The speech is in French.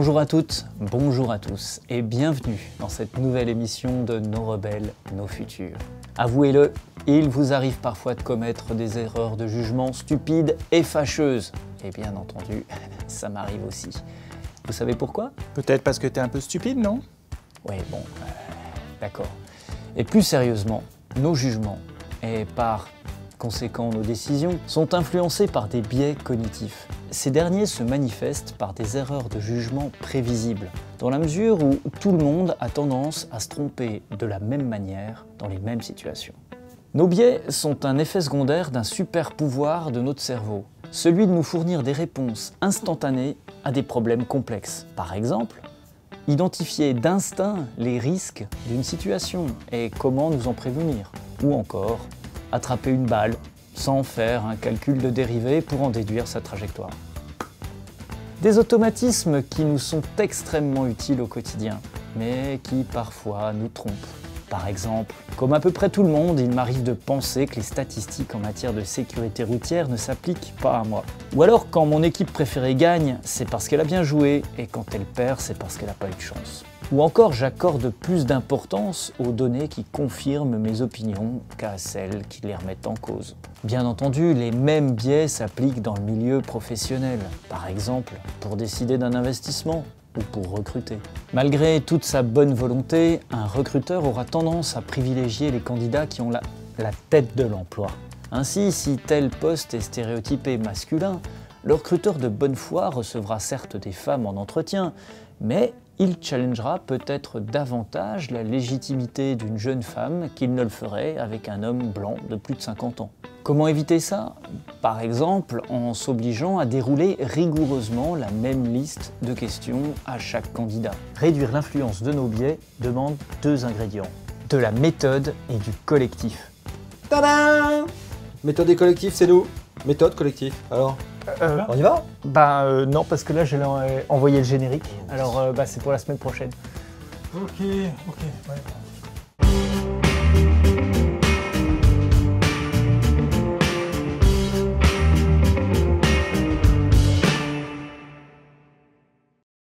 Bonjour à toutes, bonjour à tous et bienvenue dans cette nouvelle émission de Nos rebelles, nos futurs. Avouez-le, il vous arrive parfois de commettre des erreurs de jugement stupides et fâcheuses. Et bien entendu, ça m'arrive aussi. Vous savez pourquoi? Peut-être parce que t'es un peu stupide, non? Oui, bon, d'accord. Et plus sérieusement, nos jugements, et par conséquent nos décisions, sont influencés par des biais cognitifs. Ces derniers se manifestent par des erreurs de jugement prévisibles, dans la mesure où tout le monde a tendance à se tromper de la même manière dans les mêmes situations. Nos biais sont un effet secondaire d'un super pouvoir de notre cerveau, celui de nous fournir des réponses instantanées à des problèmes complexes. Par exemple, identifier d'instinct les risques d'une situation et comment nous en prévenir. Ou encore, attraper une balle sans faire un calcul de dérivée pour en déduire sa trajectoire. Des automatismes qui nous sont extrêmement utiles au quotidien, mais qui parfois nous trompent. Par exemple, comme à peu près tout le monde, il m'arrive de penser que les statistiques en matière de sécurité routière ne s'appliquent pas à moi. Ou alors, quand mon équipe préférée gagne, c'est parce qu'elle a bien joué, et quand elle perd, c'est parce qu'elle n'a pas eu de chance. Ou encore, j'accorde plus d'importance aux données qui confirment mes opinions qu'à celles qui les remettent en cause. Bien entendu, les mêmes biais s'appliquent dans le milieu professionnel, par exemple pour décider d'un investissement ou pour recruter. Malgré toute sa bonne volonté, un recruteur aura tendance à privilégier les candidats qui ont la tête de l'emploi. Ainsi, si tel poste est stéréotypé masculin, le recruteur de bonne foi recevra certes des femmes en entretien, mais il challengera peut-être davantage la légitimité d'une jeune femme qu'il ne le ferait avec un homme blanc de plus de 50 ans. Comment éviter ça? Par exemple, en s'obligeant à dérouler rigoureusement la même liste de questions à chaque candidat. Réduire l'influence de nos biais demande deux ingrédients: de la méthode et du collectif. Tadam! Méthode et collectif, c'est nous. Méthode, collectif. Alors, on y va? Non, parce que là, j'ai envoyé le générique. Alors, c'est pour la semaine prochaine. Ok, ouais.